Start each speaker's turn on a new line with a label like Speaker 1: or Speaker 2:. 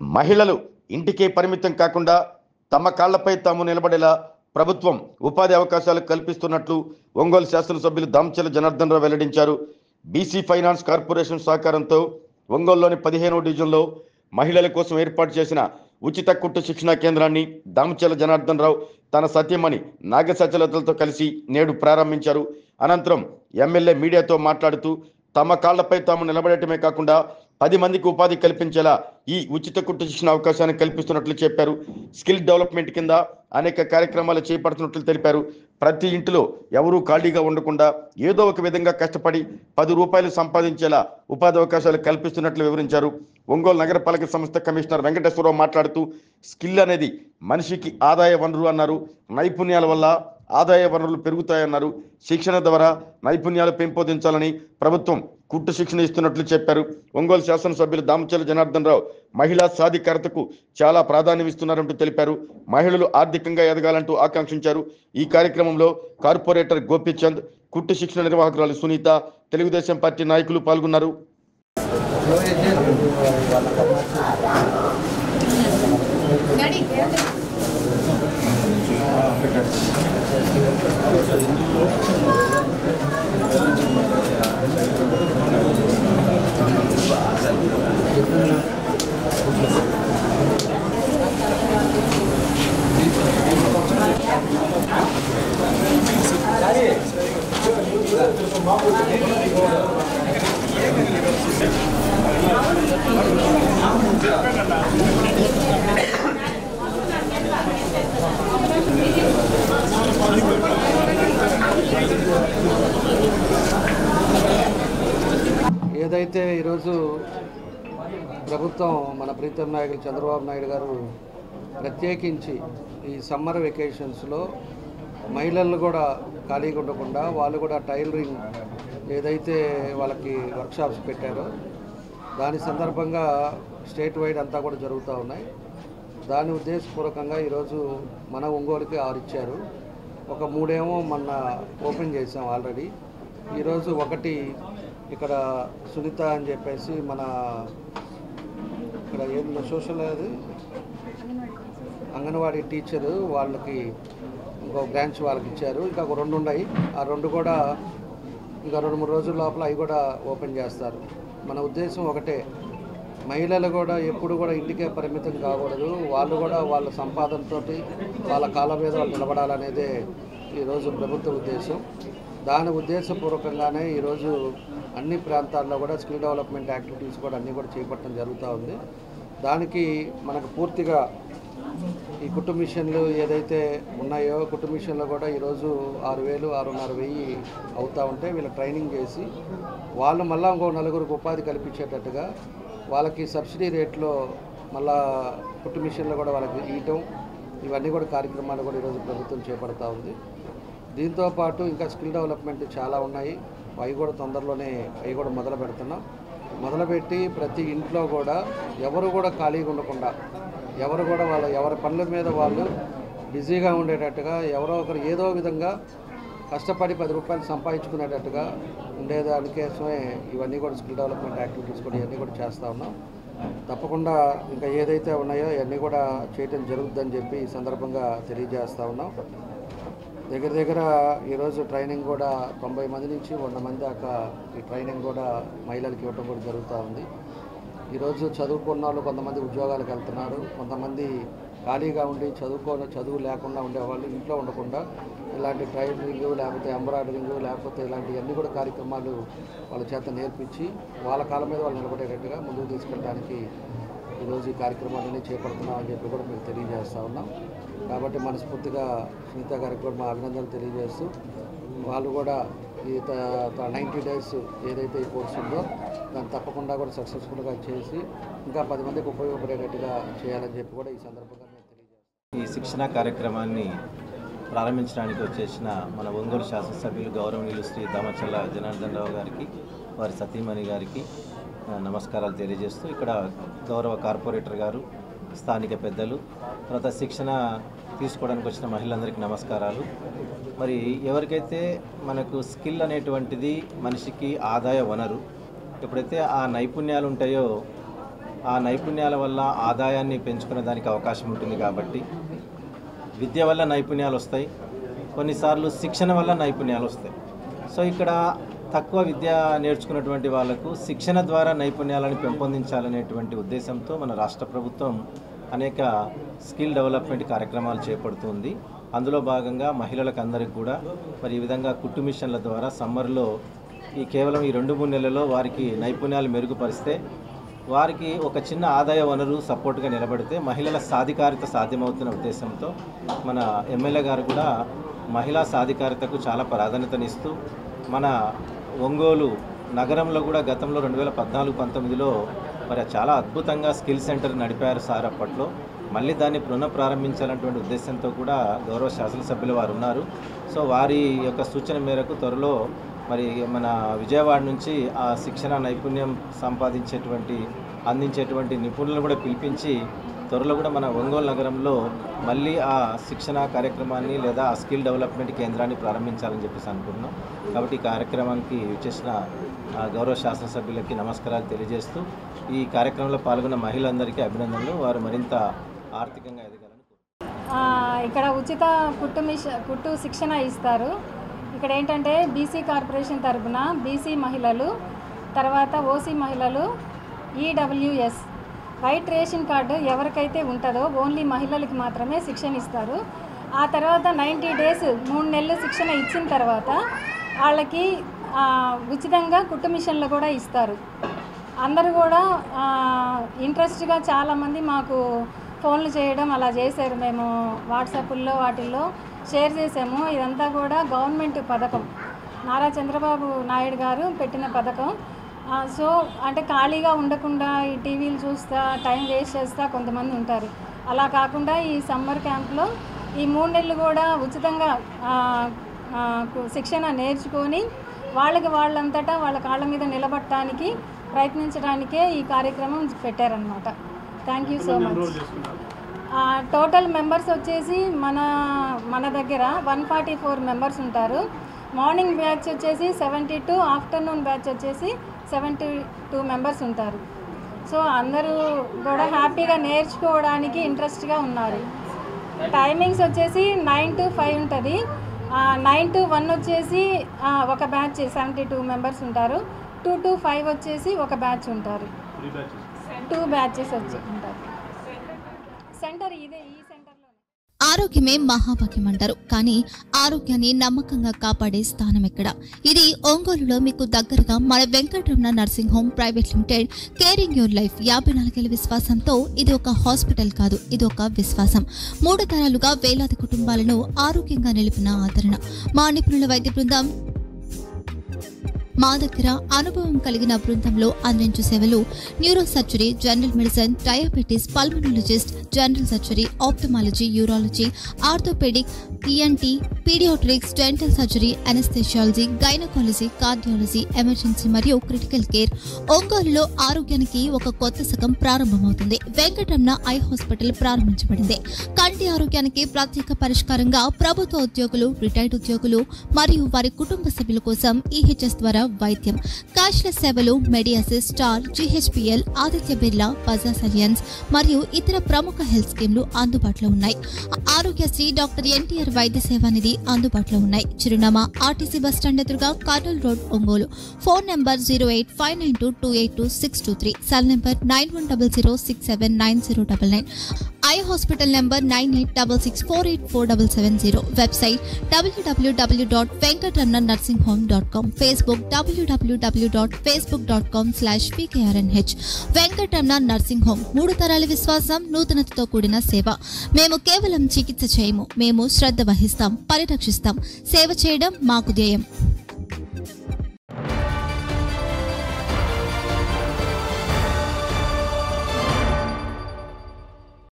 Speaker 1: మహిళలు ఇంటికే పరిమితం కాకుండా తమ కాళ్లపై తాము నిలబడేలా ప్రభుత్వం ఉపాధి అవకాశాలు కల్పిస్తున్నట్లు ఒంగోలు శాసనసభ్యులు దామచల జనార్దన్ రావు వెల్లడించారు. బీసీ ఫైనాన్స్ కార్పొరేషన్ సహకారంతో ఒంగోలులోని 15వ డివిజన్లో మహిళల కోసం ఏర్పాటు చేసిన ఉచిత కుట్టు శిక్షణా కేంద్రాన్ని దామచల జనార్దన్ రావు తన సతీమణి నాగసచలతలతో కలిసి నేడు ప్రారంభించారు. అనంతరం ఎమ్మెల్యే మీడియాతో మాట్లాడుతూ తమ కాళ్లపై తాము నిలబడటమే కాకుండా 10 మందికి ఉపాధి కల్పించేలా ఈ ఉచిత కుట్టు శిక్షణ అవకాశాన్ని కల్పిస్తున్నట్లు చెప్పారు. స్కిల్ డెవలప్మెంట్ కింద అనేక కార్యక్రమాలు చేపడుతున్నట్లు తెలిపారు. ప్రతి ఇంటిలో ఎవరూ ఖాళీగా ఉండకుండా ఏదో ఒక విధంగా కష్టపడి 10 రూపాయలు సంపాదించేలా ఉపాధి అవకాశాలు కల్పిస్తున్నట్లు వివరించారు. ఒంగోలు నగరపాలక సంస్థ కమిషనర్ వెంకటేశ్వరరావు మాట్లాడుతూ స్కిల్ అనేది మనిషికి ఆదాయ వనరు అన్నారు. నైపుణ్యాల వల్ల ఆదాయ వనరులు పెరుగుతాయన్నారు. శిక్షణ ద్వారా నైపుణ్యాలు పెంపొందించాలని ప్రభుత్వం కుట్టు శిక్షణ ఇస్తున్నట్లు చెప్పారు. ఒంగోలు శాసనసభ్యులు దామచల జనార్దన్ రావు మహిళా సాధికారతకు చాలా ప్రాధాన్యం ఇస్తున్నారంటూ తెలిపారు. మహిళలు ఆర్థికంగా ఎదగాలంటూ ఆకాంక్షించారు. ఈ కార్యక్రమంలో కార్పొరేటర్ గోపీచంద్, కుట్టు శిక్షణ నిర్వాహకురాలు సునీత, తెలుగుదేశం పార్టీ నాయకులు పాల్గొన్నారు.
Speaker 2: ఏదైతే ఈరోజు ప్రభుత్వం మన ప్రీతం నాయకులు చంద్రబాబు నాయుడు గారు ప్రత్యేకించి ఈ సమ్మర్ వెకేషన్స్లో మహిళలు కూడా ఖాళీగా ఉండకుండా వాళ్ళు కూడా టైలరింగ్ ఏదైతే వాళ్ళకి వర్క్షాప్స్ పెట్టారో దాని సందర్భంగా స్టేట్ వైడ్ అంతా కూడా జరుగుతూ ఉన్నాయి. దాని ఉద్దేశపూర్వకంగా ఈరోజు మన ఒంగోలుకి 6 ఇచ్చారు. ఒక 3 ఏమో మొన్న ఓపెన్ చేసాం ఆల్రెడీ. ఈరోజు ఒకటి ఇక్కడ సునీత అని చెప్పేసి మన ఇక్కడ ఏదో సోషల్ అది అంగన్వాడీ టీచరు వాళ్ళకి ఇంకో బ్రాంచ్ వాళ్ళకి ఇచ్చారు. ఇంకా ఒక 2 ఉన్నాయి. ఆ 2 కూడా ఇంకా 2-3 రోజుల లోపల అవి కూడా ఓపెన్ చేస్తారు. మన ఉద్దేశం ఒకటే, మహిళలు కూడా ఎప్పుడు కూడా ఇంటికే పరిమితం కాకూడదు. వాళ్ళు కూడా వాళ్ళ సంపాదనతో వాళ్ళ కాళ్ళ మీద వాళ్ళు నిలబడాలనేదే ఈరోజు ప్రభుత్వ ఉద్దేశం. దాని ఉద్దేశపూర్వకంగానే ఈరోజు అన్ని ప్రాంతాల్లో కూడా స్కిల్ డెవలప్మెంట్ యాక్టివిటీస్ కూడా అన్నీ కూడా చేపట్టడం జరుగుతూ ఉంది. దానికి మనకు పూర్తిగా ఈ కుట్టు మిషన్లు ఏదైతే ఉన్నాయో కుట్టు మిషన్లు కూడా ఈరోజు 6,000, 6,500 అవుతూ ఉంటే వీళ్ళు ట్రైనింగ్ చేసి వాళ్ళు మళ్ళీ ఇంకో 4గురికి ఉపాధి కల్పించేటట్టుగా వాళ్ళకి సబ్సిడీ రేట్లో మళ్ళా కుట్టు మిషన్లు కూడా వాళ్ళకి ఇవ్వటం, ఇవన్నీ కూడా కార్యక్రమాలు కూడా ఈరోజు ప్రభుత్వం చేపడతా ఉంది. దీంతోపాటు ఇంకా స్కిల్ డెవలప్మెంట్ చాలా ఉన్నాయి. అవి కూడా తొందరలోనే అవి కూడా మొదలు పెడుతున్నాం. మొదలుపెట్టి ప్రతి ఇంట్లో కూడా ఎవరు కూడా ఖాళీగా ఉండకుండా ఎవరు కూడా ఎవరి పనుల మీద వాళ్ళు బిజీగా ఉండేటట్టుగా ఎవరో ఒకరు ఏదో విధంగా కష్టపడి 10 రూపాయలు సంపాదించుకునేటట్టుగా ఉండేదానికోసమే ఇవన్నీ కూడా స్కిల్ డెవలప్మెంట్ యాక్టివిటీస్ కూడా ఇవన్నీ కూడా చేస్తూ ఉన్నాం. తప్పకుండా ఇంకా ఏదైతే ఉన్నాయో ఇవన్నీ కూడా చేయటం జరుగుతుందని చెప్పి ఈ సందర్భంగా తెలియజేస్తూ ఉన్నాం. దగ్గర ఈరోజు ట్రైనింగ్ కూడా 90 మంది నుంచి 100 మంది దాకా ఈ ట్రైనింగ్ కూడా మహిళలకు ఇవ్వటం కూడా జరుగుతూ ఉంది. ఈరోజు చదువుకున్న వాళ్ళు కొంతమంది ఉద్యోగాలకు వెళ్తున్నారు. కొంతమంది ఖాళీగా ఉండి చదువు లేకుండా ఉండేవాళ్ళు ఇంట్లో ఉండకుండా ఇలాంటి టైలరింగ్ లేకపోతే ఎంబ్రాయిడరింగ్ లేకపోతే ఇలాంటివన్నీ కూడా కార్యక్రమాలు వాళ్ళ చేత నేర్పించి వాళ్ళ కాళ్ళ మీద వాళ్ళు నిలబడేటట్టుగా ముందుకు తీసుకెళ్ళడానికి ఈరోజు ఈ కార్యక్రమాలన్నీ చేపడుతున్నామని చెప్పి కూడా మీకు తెలియజేస్తూ ఉన్నాం. కాబట్టి మనస్ఫూర్తిగా సునీత గారికి కూడా మా అభినందనలు తెలియజేస్తూ వాళ్ళు కూడా ఈ 90 డేస్ ఏదైతే ఈ కోర్సు ఉందో దాన్ని తప్పకుండా కూడా సక్సెస్ఫుల్గా చేసి ఇంకా 10 మందికి ఉపయోగపడేటట్టుగా చేయాలని చెప్పి కూడా ఈ సందర్భంగా మేము తెలియజేస్తాం.
Speaker 3: ఈ శిక్షణా కార్యక్రమాన్ని ప్రారంభించడానికి వచ్చేసిన మన ఒంగోలు శాసనసభ్యులు గౌరవనీయులు శ్రీ దామచల జనార్దన్ రావు గారికి, వారి సతీమణి గారికి నమస్కారాలు తెలియజేస్తూ ఇక్కడ గౌరవ కార్పొరేటర్ గారు, స్థానిక పెద్దలు, తర్వాత శిక్షణ తీసుకోవడానికి వచ్చిన మహిళలందరికీ నమస్కారాలు. మరి ఎవరికైతే మనకు స్కిల్ అనేటువంటిది మనిషికి ఆదాయ వనరు, ఎప్పుడైతే ఆ నైపుణ్యాలు ఉంటాయో ఆ నైపుణ్యాల వల్ల ఆదాయాన్ని పెంచుకునే దానికి అవకాశం ఉంటుంది. కాబట్టి విద్య వల్ల నైపుణ్యాలు వస్తాయి, కొన్నిసార్లు శిక్షణ వల్ల నైపుణ్యాలు వస్తాయి. సో ఇక్కడ తక్కువ విద్య నేర్చుకున్నటువంటి వాళ్లకు శిక్షణ ద్వారా నైపుణ్యాలను పెంపొందించాలనేటువంటి ఉద్దేశంతో మన రాష్ట్ర ప్రభుత్వం అనేక స్కిల్ డెవలప్మెంట్ కార్యక్రమాలు చేపడుతుంది. అందులో భాగంగా మహిళలకు అందరికీ కూడా మరి ఈ విధంగా కుట్టు మిషన్ల ద్వారా సమ్మర్లో కేవలం ఈ 2-3 నెలల్లో వారికి నైపుణ్యాలు మెరుగుపరిస్తే వారికి ఒక చిన్న ఆదాయ వనరు సపోర్ట్గా నిలబడితే మహిళల సాధికారిత సాధ్యమవుతున్న ఉద్దేశంతో మన ఎమ్మెల్యే గారు కూడా మహిళా సాధికారితకు చాలా ప్రాధాన్యతనిస్తూ మన ఒంగోలు నగరంలో కూడా గతంలో 2014-19లో మరి చాలా అద్భుతంగా స్కిల్ సెంటర్ నడిపారు సార్. అప్పట్లో మళ్ళీ దాన్ని పునఃప్రారంభించాలన్నటువంటి ఉద్దేశంతో కూడా గౌరవ శాసనసభ్యులు వారు ఉన్నారు. సో వారి యొక్క సూచన మేరకు త్వరలో మరి మన విజయవాడ నుంచి ఆ శిక్షణ నైపుణ్యం అందించేటువంటి నిపుణులను కూడా పిలిపించి త్వరలో కూడా మన ఒంగోలు నగరంలో మళ్ళీ ఆ శిక్షణ కార్యక్రమాన్ని లేదా ఆ స్కిల్ డెవలప్మెంట్ కేంద్రాన్ని ప్రారంభించాలని చెప్పేసి అనుకుంటున్నాం. కాబట్టి ఈ కార్యక్రమానికి వచ్చేసిన గౌరవ శాసనసభ్యులకి నమస్కారాలు తెలియజేస్తూ ఈ కార్యక్రమంలో పాల్గొన్న మహిళలందరికీ అభినందనలు. వారు మరింత ఆర్థికంగా ఎదగాలని కోరుతున్నాను.
Speaker 4: ఇక్కడ ఉచిత కుట్టు శిక్షణ ఇస్తారు. ఇక్కడ ఏంటంటే బీసీ కార్పొరేషన్ తరఫున బీసీ మహిళలు, తర్వాత ఓసీ మహిళలు, ఈడబ్ల్యూఎస్ వైట్ రేషన్ కార్డు ఎవరికైతే ఉంటుందో ఓన్లీ మహిళలకి మాత్రమే శిక్షణ ఇస్తారు. ఆ తర్వాత 90 డేస్ 3 నెలలు శిక్షణ ఇచ్చిన తర్వాత వాళ్ళకి ఉచితంగా కుట్టు మిషన్లు కూడా ఇస్తారు. అందరూ కూడా ఇంట్రెస్ట్గా చాలామంది మాకు ఫోన్లు చేయడం అలా చేశారు. మేము వాట్సాప్ల్లో వాటిల్లో షేర్ చేసాము. ఇదంతా కూడా గవర్నమెంట్ పథకం, నారా చంద్రబాబు నాయుడు గారు పెట్టిన పథకం. సో అంటే ఖాళీగా ఉండకుండా ఈ టీవీలు చూస్తా టైం వేస్ట్ చేస్తా కొంతమంది ఉంటారు. అలా కాకుండా ఈ సమ్మర్ క్యాంప్లో ఈ 3 నెలలు కూడా ఉచితంగా శిక్షణ నేర్చుకొని వాళ్ళంతటా వాళ్ళ కాళ్ళ మీద నిలబడటానికి ప్రయత్నించడానికే ఈ కార్యక్రమం పెట్టారనమాట. Thank you so much. Total members వచ్చేసి మన దగ్గర 144 మెంబర్స్ ఉంటారు. మార్నింగ్ బ్యాచ్ వచ్చేసి 72, ఆఫ్టర్నూన్ బ్యాచ్ వచ్చేసి 72 మెంబర్స్ ఉంటారు. సో అందరూ కూడా హ్యాపీగా నేర్చుకోవడానికి ఇంట్రెస్ట్గా ఉన్నారు. టైమింగ్స్ వచ్చేసి 9 to 5 ఉంటుంది. 9 to 1 వచ్చేసి ఒక బ్యాచ్ 72 మెంబర్స్ ఉంటారు. 2 to 5 వచ్చేసి ఒక బ్యాచ్ ఉంటారు. 2 బ్యాచెస్ వచ్చి ఉంటారు. సెంటర్ ఈ సెంటర్లో
Speaker 5: ఆరోగ్యమే మహాభాగ్యం అంటారు. కానీ ఆరోగ్యాన్ని నమ్మకంగా కాపాడే స్థానం ఎక్కడ? ఇది ఒంగోలులో మీకు దగ్గరగా మన Venkataramana nursing home private limited. Caring your life 54 ఏళ్ల విశ్వాసంతో ఇది ఒక హాస్పిటల్ కాదు, ఇది ఒక విశ్వాసం. 3 తరాలుగా వేలాది కుటుంబాలను ఆరోగ్యంగా నిలిపిన ఆదరణ. మా నిపుణుల వైద్య బృందం మా దగ్గర అనుభవం కలిగిన బృందంలో అందించే సేవలు neuro surgery, general medicine, diabetes, pulmonologist, general surgery, ophthalmology, urology, orthopaedic, ENT, paediatrics, dental surgery, anaesthesiology, gynaecology, cardiology, emergency మరియు క్రిటికల్ కేర్. ఒంగోలులో ఆరోగ్యానికి ఒక కొత్త శకం ప్రారంభమవుతుంది. వెంకటరమణ ఐ హాస్పిటల్ ప్రారంభించబడింది. కంటి ఆరోగ్యానికి ప్రత్యేక పరిష్కారంగా ప్రభుత్వ ఉద్యోగులు, రిటైర్డ్ ఉద్యోగులు మరియు వారి కుటుంబ సభ్యుల కోసం ఈహెచ్ఎస్ ద్వారా వైద్యం, క్యాష్లెస్ సేవలు, మెడియాసిస్, స్టార్, జీహెచ్పీఎల్, ఆదిత్య బిర్లా, బజాజ్ అలియన్స్ మరియు ఇతర ప్రముఖ హెల్త్ స్కీమ్లు అందుబాటులో ఉన్నాయి. ఆరోగ్యశ్రీ, డాక్టర్ ఎన్టీఆర్ వైద్య సేవానిధి అందుబాటులో ఉన్నాయి. చిరునామా ఆర్టీసీ బస్టాండ్ ఎదురుగా, Kurnool road, Ongole. Phone number 08592282623, cell number 9100679099, eye hospital number 9866484770, website www.venkatramanarsinghome.com, Facebook www.facebook.com/vkrnh. Venkataramana nursing home, 3 తరాల విశ్వాసం, నూతనతతో కూడిన సేవ. మేము కేవలం చికిత్స చేయము, మేము శ్రద్ధ వహిస్తాం, పరిరక్షిస్తాం. సేవ చేయడం మాకు ధ్యేయం.